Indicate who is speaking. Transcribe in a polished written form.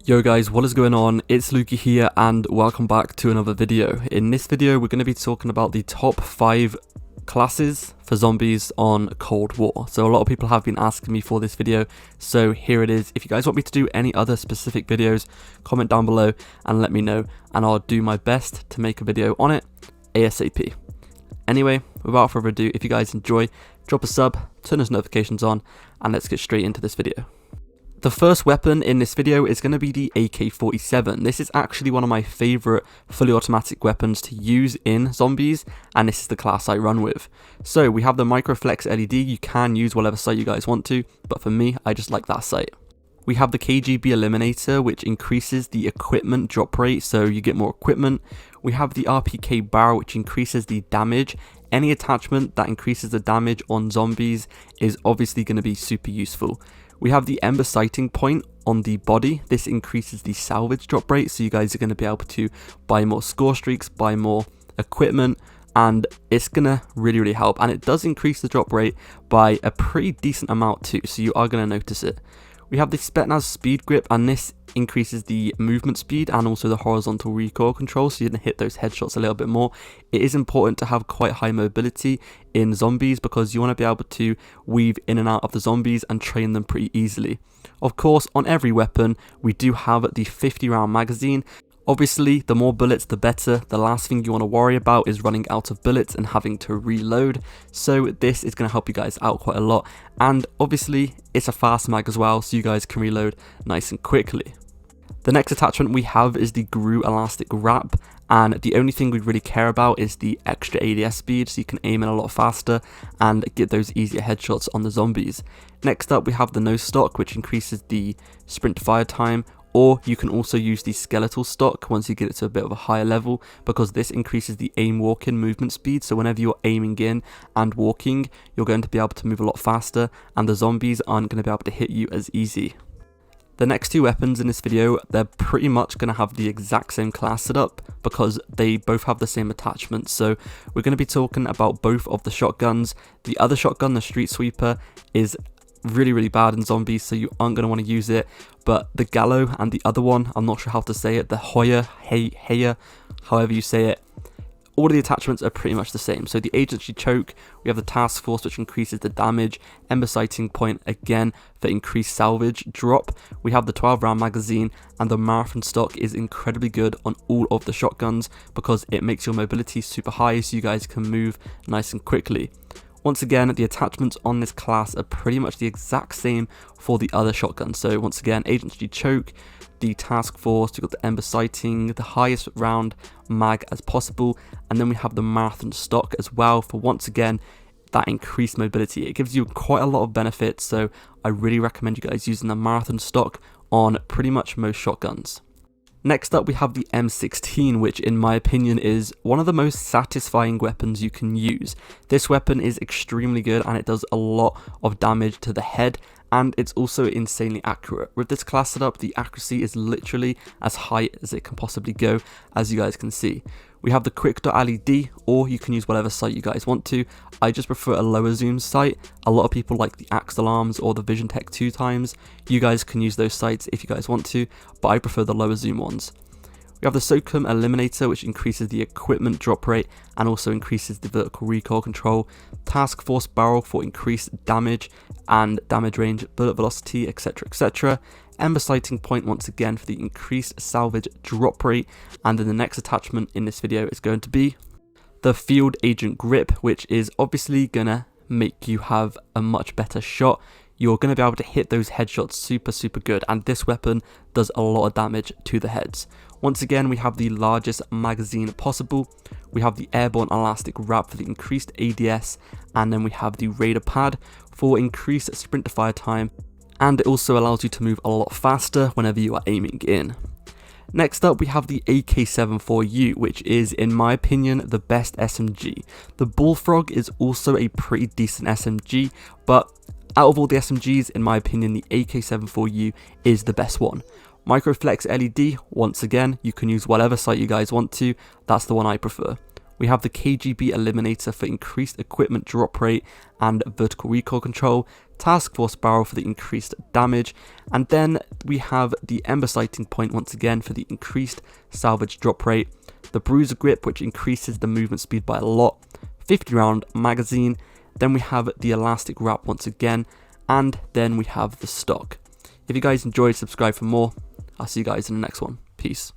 Speaker 1: Yo guys, what is going on? It's Lukey here and welcome back to another video. In this video we're going to be talking about the top 5 classes for zombies on Cold War. So a lot of people have been asking me for this video, so here it is. If you guys want me to do any other specific videos, comment down below and let me know, and I'll do my best to make a video on it ASAP. Anyway, without further ado, if you guys enjoy, drop a sub, turn those notifications on, and let's get straight into this video. The first weapon in this video is going to be the AK-47. This is actually one of my favourite fully automatic weapons to use in zombies, and this is the class I run with. So we have the Microflex LED. You can use whatever sight you guys want to, but for me, I just like that sight. We have the KGB Eliminator, which increases the equipment drop rate, so you get more equipment. We have the RPK barrel, which increases the damage. Any attachment that increases the damage on zombies is obviously going to be super useful. We have the Ember Sighting Point on the body. This increases the salvage drop rate, so you guys are going to be able to buy more score streaks, buy more equipment, and it's going to really help. And it does increase the drop rate by a pretty decent amount too, so you are going to notice it. We have the Spetsnaz Speed Grip, and this increases the movement speed and also the horizontal recoil control, so you're going to hit those headshots a little bit more. It is important to have quite high mobility in zombies because you want to be able to weave in and out of the zombies and train them pretty easily. Of course, on every weapon, we do have the 50 round magazine. Obviously, the more bullets the better. The last thing you want to worry about is running out of bullets and having to reload. So this is going to help you guys out quite a lot. And obviously, it's a fast mag as well, so you guys can reload nice and quickly. The next attachment we have is the GRU Elastic Wrap, and the only thing we really care about is the extra ADS speed, so you can aim in a lot faster and get those easier headshots on the zombies. Next up we have the nose stock, which increases the sprint to fire time, or you can also use the skeletal stock once you get it to a bit of a higher level, because this increases the aim walk-in movement speed, so whenever you're aiming in and walking, you're going to be able to move a lot faster and the zombies aren't going to be able to hit you as easy. The next two weapons in this video, they're pretty much going to have the exact same class setup because they both have the same attachments. So we're going to be talking about both of the shotguns. The other shotgun, the Street Sweeper, is really bad in zombies, so you aren't going to want to use it. But the Gallo and the other one, I'm not sure how to say it, the Heuer, however you say it, all of the attachments are pretty much the same. So the Agency Choke, we have the Task Force, which increases the damage, Ember Sighting Point again for increased salvage drop. We have the 12 round magazine, and the Marathon stock is incredibly good on all of the shotguns because it makes your mobility super high, so you guys can move nice and quickly. Once again, the attachments on this class are pretty much the exact same for the other shotguns. So once again, Agency Choke, the Task Force, we've got the Ember Sighting, the highest round mag as possible, and then we have the Marathon stock as well for, once again, that increased mobility. It gives you quite a lot of benefits, so I really recommend you guys using the Marathon stock on pretty much most shotguns. Next up we have the M16, which in my opinion is one of the most satisfying weapons you can use. This weapon is extremely good and it does a lot of damage to the head, and it's also insanely accurate. With this class setup, the accuracy is literally as high as it can possibly go, as you guys can see. We have the Quick Dot LED, or you can use whatever sight you guys want to. I just prefer a lower zoom sight. A lot of people like the Axe Alarms or the Vision Tech 2x. You guys can use those sights if you guys want to, but I prefer the lower zoom ones. We have the SOCOM Eliminator, which increases the equipment drop rate and also increases the vertical recoil control. Task Force Barrel for increased damage and damage range, bullet velocity, etc. Ember Sighting Point once again for the increased salvage drop rate. And then the next attachment in this video is going to be the Field Agent Grip, which is obviously going to make you have a much better shot. You're going to be able to hit those headshots super good, and this weapon does a lot of damage to the heads. Once again, we have the largest magazine possible. We have the Airborne Elastic Wrap for the increased ADS, and then we have the Raider Pad for increased sprint to fire time, and it also allows you to move a lot faster whenever you are aiming in. Next up we have the AK-74U, which is, in my opinion, the best SMG. The Bullfrog is also a pretty decent SMG, but out of all the SMGs, in my opinion, the AK-74U is the best one. Microflex LED, once again, you can use whatever sight you guys want to, that's the one I prefer. We have the KGB Eliminator for increased equipment drop rate and vertical recoil control. task force barrel for the increased damage, and then we have the ember sighting point once again for the increased salvage drop rate, the bruiser grip which increases the movement speed by a lot, 50 round magazine, then we have the elastic wrap once again, and then we have the stock. If you guys enjoyed, subscribe for more. I'll see you guys in the next one. Peace.